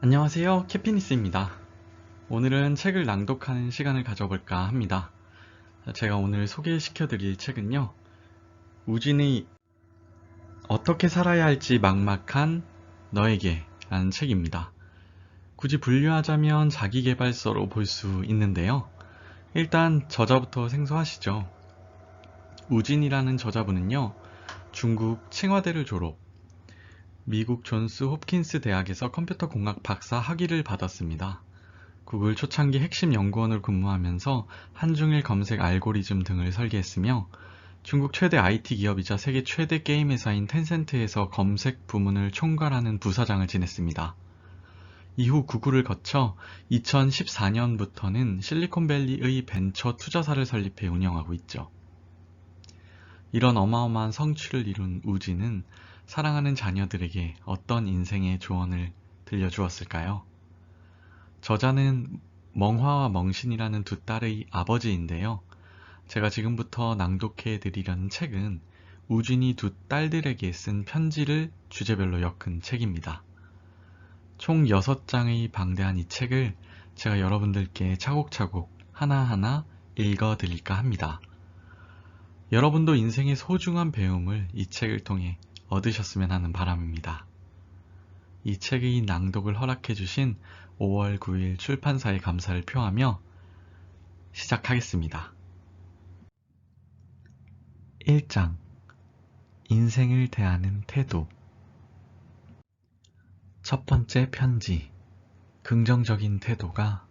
안녕하세요. 캐피니스입니다. 오늘은 책을 낭독하는 시간을 가져볼까 합니다. 제가 오늘 소개시켜드릴 책은요, 우진의 어떻게 살아야 할지 막막한 너에게 라는 책입니다. 굳이 분류하자면 자기계발서로 볼 수 있는데요. 일단 저자부터 생소하시죠? 우진이라는 저자분은요, 중국 칭화대를 졸업, 미국 존스 홉킨스 대학에서 컴퓨터 공학 박사 학위를 받았습니다. 구글 초창기 핵심 연구원을 근무하면서 한중일 검색 알고리즘 등을 설계했으며 중국 최대 IT 기업이자 세계 최대 게임 회사인 텐센트에서 검색 부문을 총괄하는 부사장을 지냈습니다. 이후 구글을 거쳐 2014년부터는 실리콘밸리의 벤처 투자사를 설립해 운영하고 있죠. 이런 어마어마한 성취를 이룬 우진은 사랑하는 자녀들에게 어떤 인생의 조언을 들려주었을까요? 저자는 멍화와 멍신이라는 두 딸의 아버지인데요. 제가 지금부터 낭독해 드리려는 책은 우진이 두 딸들에게 쓴 편지를 주제별로 엮은 책입니다. 총 6장의 방대한 이 책을 제가 여러분들께 차곡차곡 하나하나 읽어 드릴까 합니다. 여러분도 인생의 소중한 배움을 이 책을 통해 얻으셨으면 하는 바람입니다. 이 책의 낭독을 허락해 주신 5월 9일 출판사에 감사를 표하며 시작하겠습니다. 1장 인생을 대하는 태도. 첫 번째 편지. 긍정적인 태도가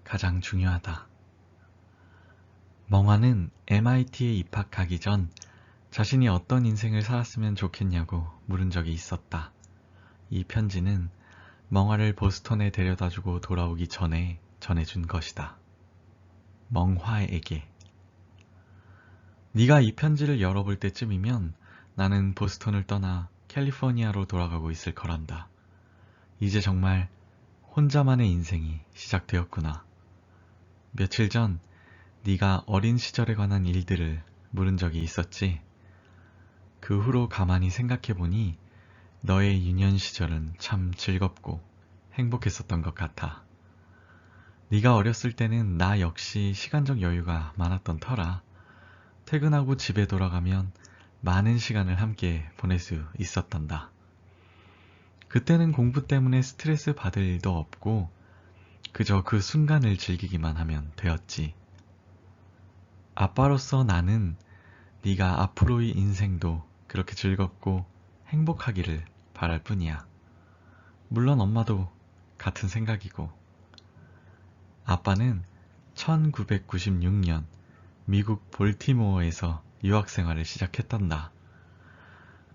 가장 중요하다. 멍화는 MIT에 입학하기 전 자신이 어떤 인생을 살았으면 좋겠냐고 물은 적이 있었다. 이 편지는 멍화를 보스턴에 데려다주고 돌아오기 전에 전해준 것이다. 멍화에게. 네가 이 편지를 열어볼 때쯤이면 나는 보스턴을 떠나 캘리포니아로 돌아가고 있을 거란다. 이제 정말 혼자만의 인생이 시작되었구나. 며칠 전 네가 어린 시절에 관한 일들을 물은 적이 있었지. 그 후로 가만히 생각해보니 너의 유년 시절은 참 즐겁고 행복했었던 것 같아. 네가 어렸을 때는 나 역시 시간적 여유가 많았던 터라 퇴근하고 집에 돌아가면 많은 시간을 함께 보낼 수 있었단다. 그때는 공부 때문에 스트레스 받을 일도 없고 그저 그 순간을 즐기기만 하면 되었지. 아빠로서 나는 네가 앞으로의 인생도 그렇게 즐겁고 행복하기를 바랄 뿐이야. 물론 엄마도 같은 생각이고. 아빠는 1996년 미국 볼티모어에서 유학생활을 시작했단다.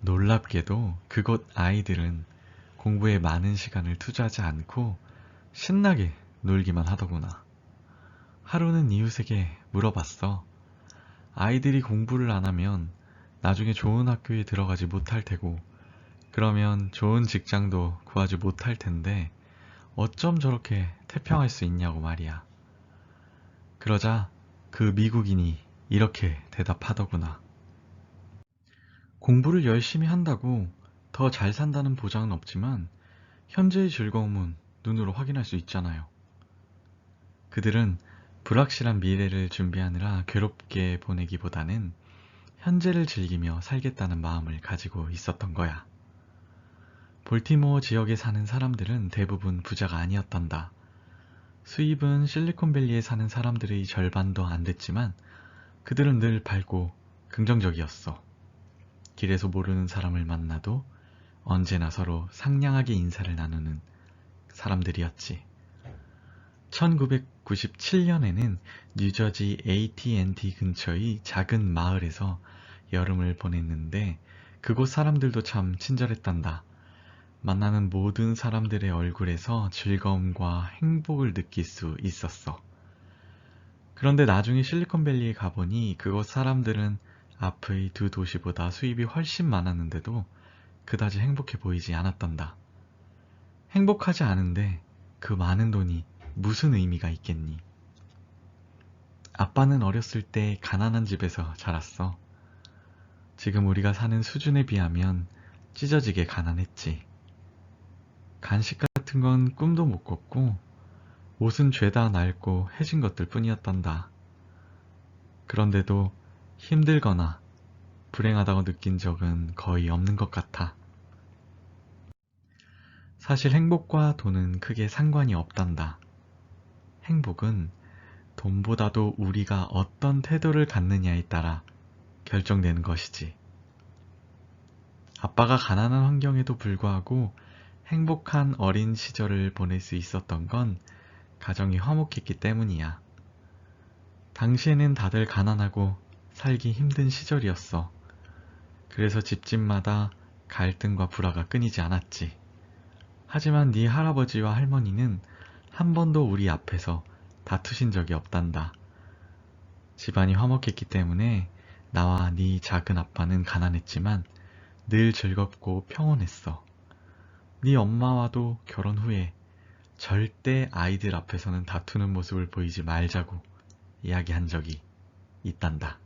놀랍게도 그곳 아이들은 공부에 많은 시간을 투자하지 않고 신나게 놀기만 하더구나. 하루는 이웃에게 물어봤어. 아이들이 공부를 안 하면 나중에 좋은 학교에 들어가지 못할 테고, 그러면 좋은 직장도 구하지 못할 텐데, 어쩜 저렇게 태평할 수 있냐고 말이야. 그러자 그 미국인이 이렇게 대답하더구나. 공부를 열심히 한다고 더 잘 산다는 보장은 없지만 현재의 즐거움은 눈으로 확인할 수 있잖아요. 그들은 불확실한 미래를 준비하느라 괴롭게 보내기보다는 현재를 즐기며 살겠다는 마음을 가지고 있었던 거야. 볼티모어 지역에 사는 사람들은 대부분 부자가 아니었단다. 수입은 실리콘밸리에 사는 사람들의 절반도 안 됐지만 그들은 늘 밝고 긍정적이었어. 길에서 모르는 사람을 만나도 언제나 서로 상냥하게 인사를 나누는 사람들이었지. 1997년에는 뉴저지 AT&T 근처의 작은 마을에서 여름을 보냈는데 그곳 사람들도 참 친절했단다. 만나는 모든 사람들의 얼굴에서 즐거움과 행복을 느낄 수 있었어. 그런데 나중에 실리콘밸리에 가보니 그곳 사람들은 앞의 두 도시보다 수입이 훨씬 많았는데도 그다지 행복해 보이지 않았단다. 행복하지 않은데 그 많은 돈이 무슨 의미가 있겠니? 아빠는 어렸을 때 가난한 집에서 자랐어. 지금 우리가 사는 수준에 비하면 찢어지게 가난했지. 간식 같은 같은 건 꿈도 못 꿨고 옷은 죄다 낡고 해진 것들 뿐이었단다. 그런데도 힘들거나 불행하다고 느낀 적은 거의 없는 것 같아. 사실 행복과 돈은 크게 상관이 없단다. 행복은 돈보다도 우리가 어떤 태도를 갖느냐에 따라 결정되는 것이지. 아빠가 가난한 환경에도 불구하고 행복한 어린 시절을 보낼 수 있었던 건 가정이 화목했기 때문이야. 당시에는 다들 가난하고 살기 힘든 시절이었어. 그래서 집집마다 갈등과 불화가 끊이지 않았지. 하지만 네 할아버지와 할머니는 한 번도 우리 앞에서 다투신 적이 없단다. 집안이 화목했기 때문에 나와 네 작은 아빠는 가난했지만 늘 즐겁고 평온했어. 네 엄마와도 결혼 후에 절대 아이들 앞에서는 다투는 모습을 보이지 말자고 이야기한 적이 있단다.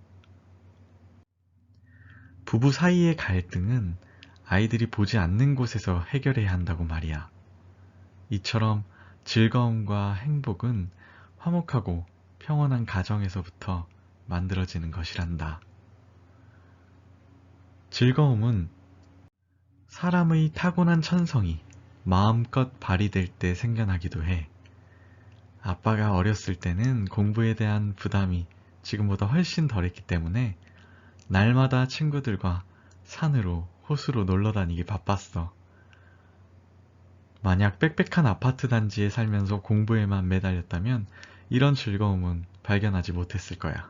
부부 사이의 갈등은 아이들이 보지 않는 곳에서 해결해야 한다고 말이야. 이처럼 즐거움과 행복은 화목하고 평온한 가정에서부터 만들어지는 것이란다. 즐거움은 사람의 타고난 천성이 마음껏 발휘될 때 생겨나기도 해. 아빠가 어렸을 때는 공부에 대한 부담이 지금보다 훨씬 덜했기 때문에 날마다 친구들과 산으로, 호수로 놀러 다니기 바빴어. 만약 빽빽한 아파트 단지에 살면서 공부에만 매달렸다면 이런 즐거움은 발견하지 못했을 거야.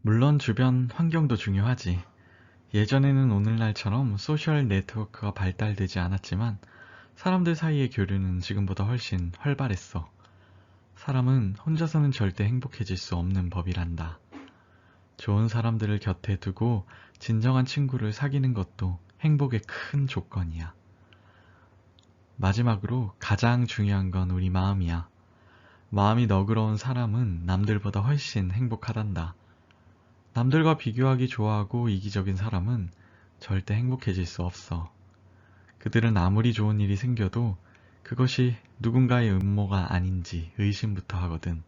물론 주변 환경도 중요하지. 예전에는 오늘날처럼 소셜 네트워크가 발달되지 않았지만 사람들 사이의 교류는 지금보다 훨씬 활발했어. 사람은 혼자서는 절대 행복해질 수 없는 법이란다. 좋은 사람들을 곁에 두고 진정한 친구를 사귀는 것도 행복의 큰 조건이야. 마지막으로 가장 중요한 건 우리 마음이야. 마음이 너그러운 사람은 남들보다 훨씬 행복하단다. 남들과 비교하기 좋아하고 이기적인 사람은 절대 행복해질 수 없어. 그들은 아무리 좋은 일이 생겨도 그것이 누군가의 음모가 아닌지 의심부터 하거든.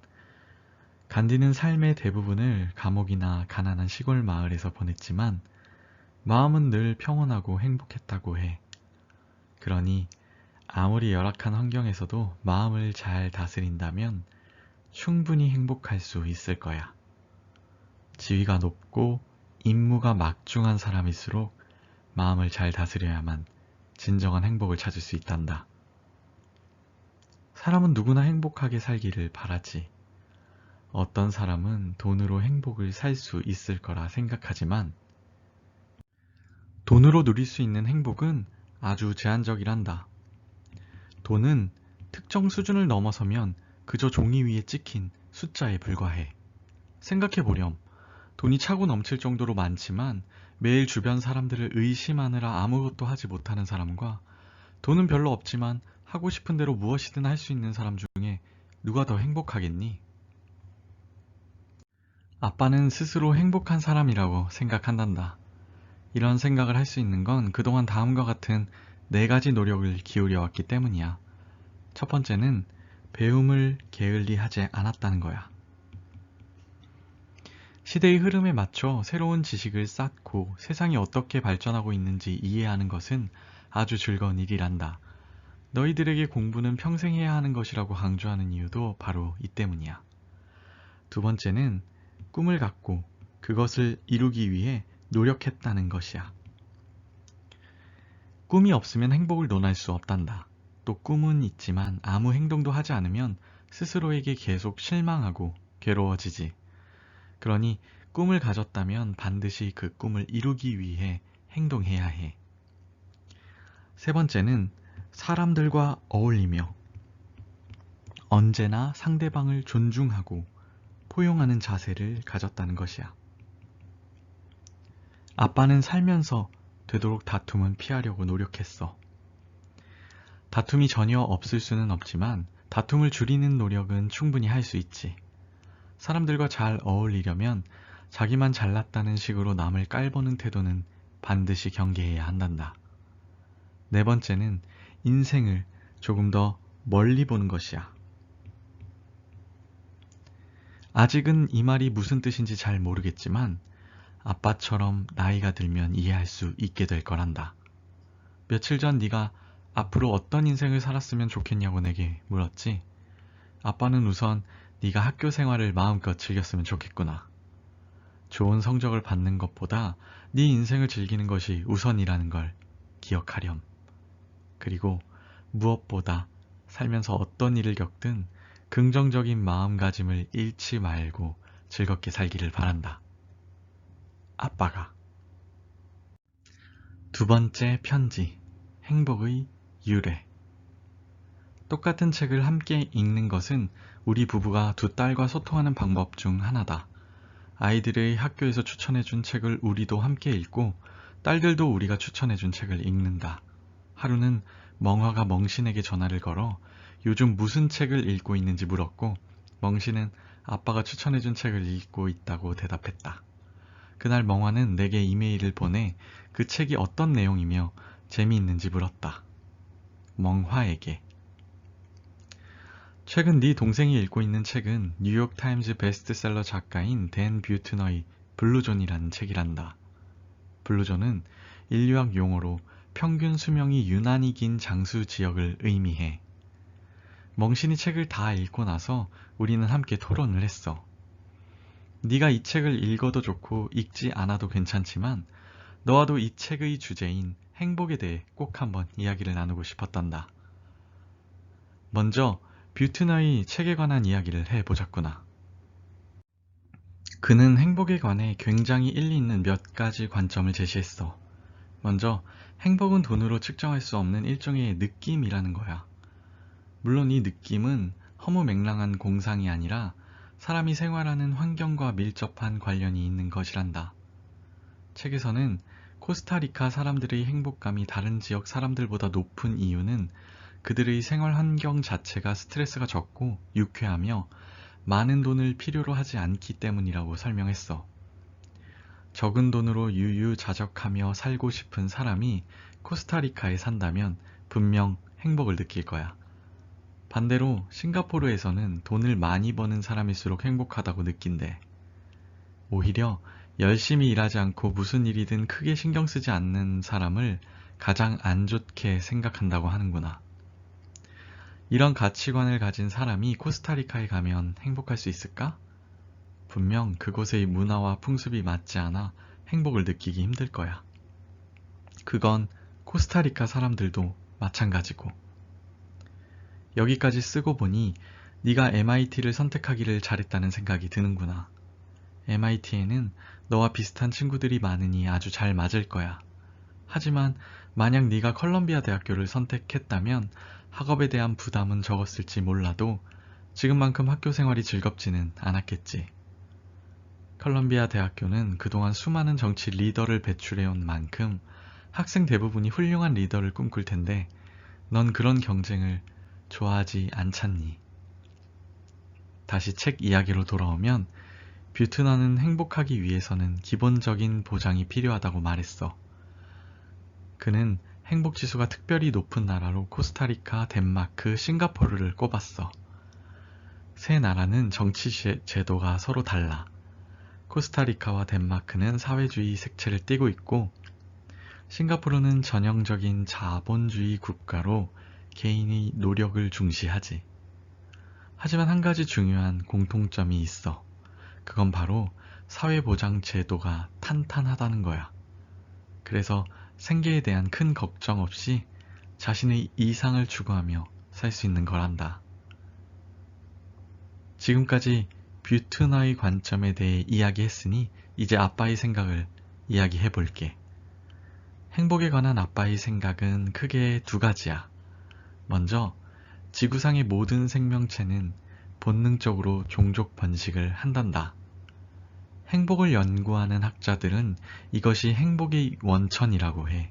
간디는 삶의 대부분을 감옥이나 가난한 시골 마을에서 보냈지만 마음은 늘 평온하고 행복했다고 해. 그러니 아무리 열악한 환경에서도 마음을 잘 다스린다면 충분히 행복할 수 있을 거야. 지위가 높고 임무가 막중한 사람일수록 마음을 잘 다스려야만 진정한 행복을 찾을 수 있단다. 사람은 누구나 행복하게 살기를 바라지. 어떤 사람은 돈으로 행복을 살 수 있을 거라 생각하지만 돈으로 누릴 수 있는 행복은 아주 제한적이란다. 돈은 특정 수준을 넘어서면 그저 종이 위에 찍힌 숫자에 불과해. 생각해보렴. 돈이 차고 넘칠 정도로 많지만 매일 주변 사람들을 의심하느라 아무것도 하지 못하는 사람과 돈은 별로 없지만 하고 싶은 대로 무엇이든 할 수 있는 사람 중에 누가 더 행복하겠니? 아빠는 스스로 행복한 사람이라고 생각한단다. 이런 생각을 할 수 있는 건 그동안 다음과 같은 4가지 노력을 기울여 왔기 때문이야. 첫 번째는 배움을 게을리하지 않았다는 거야. 시대의 흐름에 맞춰 새로운 지식을 쌓고 세상이 어떻게 발전하고 있는지 이해하는 것은 아주 즐거운 일이란다. 너희들에게 공부는 평생 해야 하는 것이라고 강조하는 이유도 바로 이 때문이야. 두 번째는 꿈을 갖고 그것을 이루기 위해 노력했다는 것이야. 꿈이 없으면 행복을 논할 수 없단다. 또 꿈은 있지만 아무 행동도 하지 않으면 스스로에게 계속 실망하고 괴로워지지. 그러니 꿈을 가졌다면 반드시 그 꿈을 이루기 위해 행동해야 해. 세 번째는 사람들과 어울리며 언제나 상대방을 존중하고 포용하는 자세를 가졌다는 것이야. 아빠는 살면서 되도록 다툼은 피하려고 노력했어. 다툼이 전혀 없을 수는 없지만 다툼을 줄이는 노력은 충분히 할 수 있지. 사람들과 잘 어울리려면 자기만 잘났다는 식으로 남을 깔보는 태도는 반드시 경계해야 한단다. 네 번째는 인생을 조금 더 멀리 보는 것이야. 아직은 이 말이 무슨 뜻인지 잘 모르겠지만 아빠처럼 나이가 들면 이해할 수 있게 될 거란다. 며칠 전 네가 앞으로 어떤 인생을 살았으면 좋겠냐고 내게 물었지. 아빠는 우선 네가 학교 생활을 마음껏 즐겼으면 좋겠구나. 좋은 성적을 받는 것보다 네 인생을 즐기는 것이 우선이라는 걸 기억하렴. 그리고 무엇보다 살면서 어떤 일을 겪든 긍정적인 마음가짐을 잃지 말고 즐겁게 살기를 바란다. 아빠가. 두 번째 편지. 행복의 유래. 똑같은 책을 함께 읽는 것은 우리 부부가 두 딸과 소통하는 방법 중 하나다. 아이들의 학교에서 추천해준 책을 우리도 함께 읽고 딸들도 우리가 추천해준 책을 읽는다. 하루는 멍화가 멍신에게 전화를 걸어 요즘 무슨 책을 읽고 있는지 물었고 멍신은 아빠가 추천해준 책을 읽고 있다고 대답했다. 그날 멍화는 내게 이메일을 보내 그 책이 어떤 내용이며 재미있는지 물었다. 멍화에게. 최근 네 동생이 읽고 있는 책은 뉴욕타임즈 베스트셀러 작가인 댄 뷰트너의 블루존이라는 책이란다. 블루존은 인류학 용어로 평균 수명이 유난히 긴 장수 지역을 의미해. 멍신이 책을 다 읽고 나서 우리는 함께 토론을 했어. 네가 이 책을 읽어도 좋고 읽지 않아도 괜찮지만 너와도 이 책의 주제인 행복에 대해 꼭 한번 이야기를 나누고 싶었단다. 먼저 뷰트너의 책에 관한 이야기를 해보자꾸나. 그는 행복에 관해 굉장히 일리 있는 몇 가지 관점을 제시했어. 먼저 행복은 돈으로 측정할 수 없는 일종의 느낌이라는 거야. 물론 이 느낌은 허무맹랑한 공상이 아니라 사람이 생활하는 환경과 밀접한 관련이 있는 것이란다. 책에서는 코스타리카 사람들의 행복감이 다른 지역 사람들보다 높은 이유는 그들의 생활 환경 자체가 스트레스가 적고 유쾌하며 많은 돈을 필요로 하지 않기 때문이라고 설명했어. 적은 돈으로 유유자적하며 살고 싶은 사람이 코스타리카에 산다면 분명 행복을 느낄 거야. 반대로 싱가포르에서는 돈을 많이 버는 사람일수록 행복하다고 느낀대. 오히려 열심히 일하지 않고 무슨 일이든 크게 신경 쓰지 않는 사람을 가장 안 좋게 생각한다고 하는구나. 이런 가치관을 가진 사람이 코스타리카에 가면 행복할 수 있을까? 분명 그곳의 문화와 풍습이 맞지 않아 행복을 느끼기 힘들 거야. 그건 코스타리카 사람들도 마찬가지고. 여기까지 쓰고 보니 네가 MIT를 선택하기를 잘했다는 생각이 드는구나. MIT에는 너와 비슷한 친구들이 많으니 아주 잘 맞을 거야. 하지만 만약 네가 컬럼비아 대학교를 선택했다면 학업에 대한 부담은 적었을지 몰라도 지금만큼 학교 생활이 즐겁지는 않았겠지. 컬럼비아 대학교는 그동안 수많은 정치 리더를 배출해온 만큼 학생 대부분이 훌륭한 리더를 꿈꿀 텐데 넌 그런 경쟁을 좋아하지 않잖니. 다시 책 이야기로 돌아오면 뷰트너는 행복하기 위해서는 기본적인 보장이 필요하다고 말했어. 그는 행복지수가 특별히 높은 나라로 코스타리카, 덴마크, 싱가포르를 꼽았어. 세 나라는 정치 제도가 서로 달라. 코스타리카와 덴마크는 사회주의 색채를 띠고 있고 싱가포르는 전형적인 자본주의 국가로 개인의 노력을 중시하지. 하지만 한 가지 중요한 공통점이 있어. 그건 바로 사회보장 제도가 탄탄하다는 거야. 그래서 생계에 대한 큰 걱정 없이 자신의 이상을 추구하며 살 수 있는 거란다. 지금까지 뷰트너의 관점에 대해 이야기했으니 이제 아빠의 생각을 이야기해 볼게. 행복에 관한 아빠의 생각은 크게 두 가지야. 먼저 지구상의 모든 생명체는 본능적으로 종족 번식을 한단다. 행복을 연구하는 학자들은 이것이 행복의 원천이라고 해.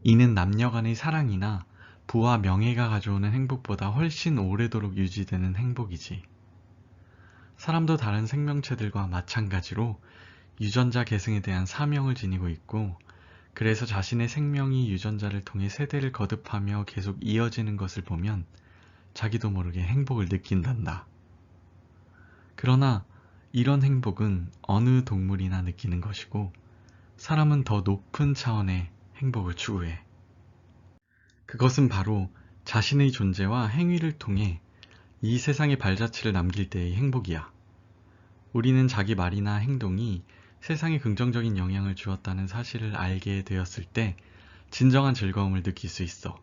이는 남녀 간의 사랑이나 부와 명예가 가져오는 행복보다 훨씬 오래도록 유지되는 행복이지. 사람도 다른 생명체들과 마찬가지로 유전자 계승에 대한 사명을 지니고 있고, 그래서 자신의 생명이 유전자를 통해 세대를 거듭하며 계속 이어지는 것을 보면 자기도 모르게 행복을 느낀단다. 그러나 이런 행복은 어느 동물이나 느끼는 것이고, 사람은 더 높은 차원의 행복을 추구해. 그것은 바로 자신의 존재와 행위를 통해 이 세상에 발자취를 남길 때의 행복이야. 우리는 자기 말이나 행동이 세상에 긍정적인 영향을 주었다는 사실을 알게 되었을 때 진정한 즐거움을 느낄 수 있어.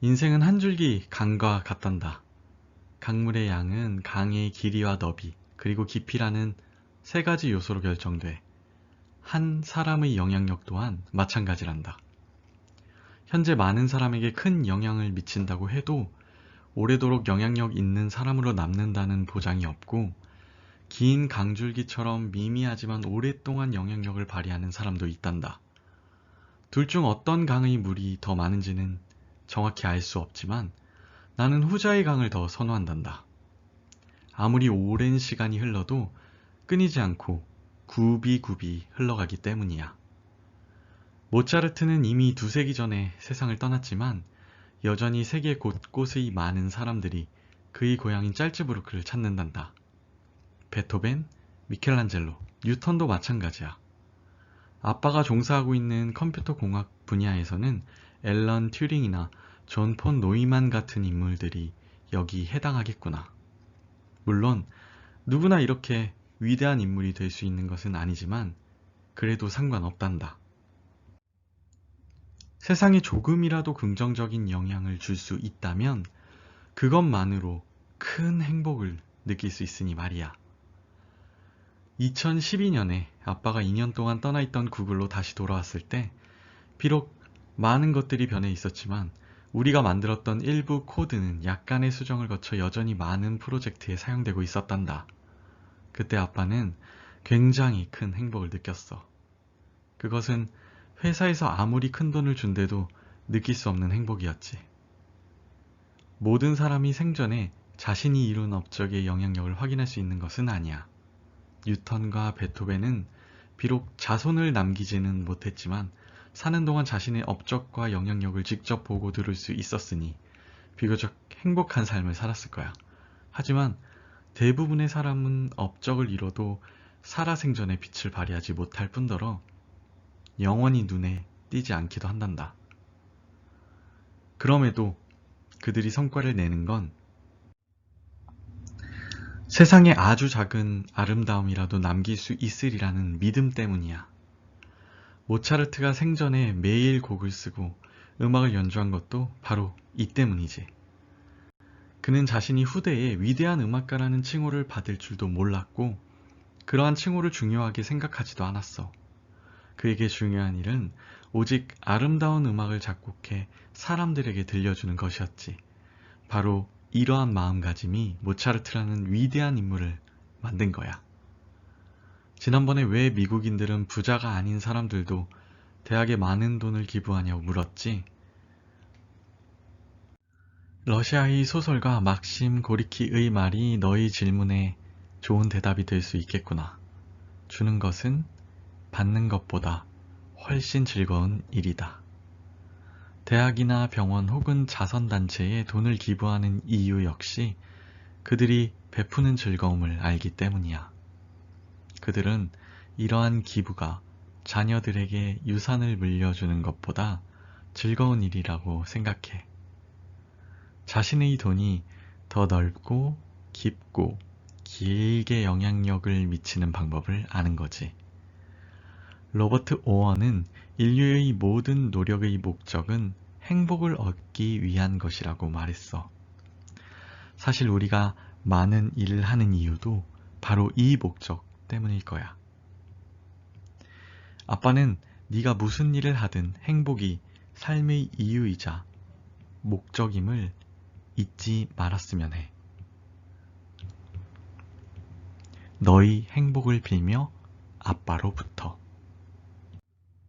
인생은 한 줄기 강과 같단다. 강물의 양은 강의 길이와 너비, 그리고 깊이라는 세 가지 요소로 결정돼. 한 사람의 영향력 또한 마찬가지란다. 현재 많은 사람에게 큰 영향을 미친다고 해도 오래도록 영향력 있는 사람으로 남는다는 보장이 없고, 긴 강줄기처럼 미미하지만 오랫동안 영향력을 발휘하는 사람도 있단다. 둘 중 어떤 강의 물이 더 많은지는 정확히 알 수 없지만 나는 후자의 강을 더 선호한단다. 아무리 오랜 시간이 흘러도 끊이지 않고 굽이굽이 흘러가기 때문이야. 모차르트는 이미 2세기 전에 세상을 떠났지만 여전히 세계 곳곳의 많은 사람들이 그의 고향인 짤츠부르크를 찾는단다. 베토벤, 미켈란젤로, 뉴턴도 마찬가지야. 아빠가 종사하고 있는 컴퓨터 공학 분야에서는 앨런 튜링이나 존 폰 노이만 같은 인물들이 여기 해당하겠구나. 물론 누구나 이렇게 위대한 인물이 될 수 있는 것은 아니지만 그래도 상관없단다. 세상에 조금이라도 긍정적인 영향을 줄 수 있다면 그것만으로 큰 행복을 느낄 수 있으니 말이야. 2012년에 아빠가 2년 동안 떠나 있던 구글로 다시 돌아왔을 때 비록 많은 것들이 변해 있었지만 우리가 만들었던 일부 코드는 약간의 수정을 거쳐 여전히 많은 프로젝트에 사용되고 있었단다. 그때 아빠는 굉장히 큰 행복을 느꼈어. 그것은 회사에서 아무리 큰 돈을 준대도 느낄 수 없는 행복이었지. 모든 사람이 생전에 자신이 이룬 업적의 영향력을 확인할 수 있는 것은 아니야. 뉴턴과 베토벤은 비록 자손을 남기지는 못했지만 사는 동안 자신의 업적과 영향력을 직접 보고 들을 수 있었으니 비교적 행복한 삶을 살았을 거야. 하지만 대부분의 사람은 업적을 이뤄도 살아생전에 빛을 발휘하지 못할 뿐더러 영원히 눈에 띄지 않기도 한단다. 그럼에도 그들이 성과를 내는 건 세상에 아주 작은 아름다움이라도 남길 수 있으리라는 믿음 때문이야. 모차르트가 생전에 매일 곡을 쓰고 음악을 연주한 것도 바로 이 때문이지. 그는 자신이 후대에 위대한 음악가라는 칭호를 받을 줄도 몰랐고 그러한 칭호를 중요하게 생각하지도 않았어. 그에게 중요한 일은 오직 아름다운 음악을 작곡해 사람들에게 들려주는 것이었지. 바로 이러한 마음가짐이 모차르트라는 위대한 인물을 만든 거야. 지난번에 왜 미국인들은 부자가 아닌 사람들도 대학에 많은 돈을 기부하냐고 물었지. 러시아의 소설가 막심 고리키의 말이 너희 질문에 좋은 대답이 될 수 있겠구나. 주는 것은 받는 것보다 훨씬 즐거운 일이다. 대학이나 병원 혹은 자선단체에 돈을 기부하는 이유 역시 그들이 베푸는 즐거움을 알기 때문이야. 그들은 이러한 기부가 자녀들에게 유산을 물려주는 것보다 즐거운 일이라고 생각해. 자신의 돈이 더 넓고 깊고 길게 영향력을 미치는 방법을 아는 거지. 로버트 오원은 인류의 모든 노력의 목적은 행복을 얻기 위한 것이라고 말했어. 사실 우리가 많은 일을 하는 이유도 바로 이 목적 때문일 거야. 아빠는 네가 무슨 일을 하든 행복이 삶의 이유이자 목적임을 잊지 말았으면 해. 너희 행복을 빌며 아빠로부터.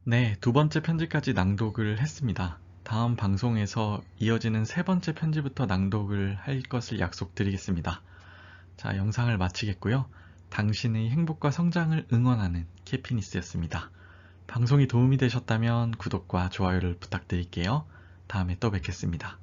네, 2번째 편지까지 낭독을 했습니다. 다음 방송에서 이어지는 3번째 편지부터 낭독을 할 것을 약속드리겠습니다. 자, 영상을 마치겠고요. 당신의 행복과 성장을 응원하는 캐피니스였습니다. 방송이 도움이 되셨다면 구독과 좋아요를 부탁드릴게요. 다음에 또 뵙겠습니다.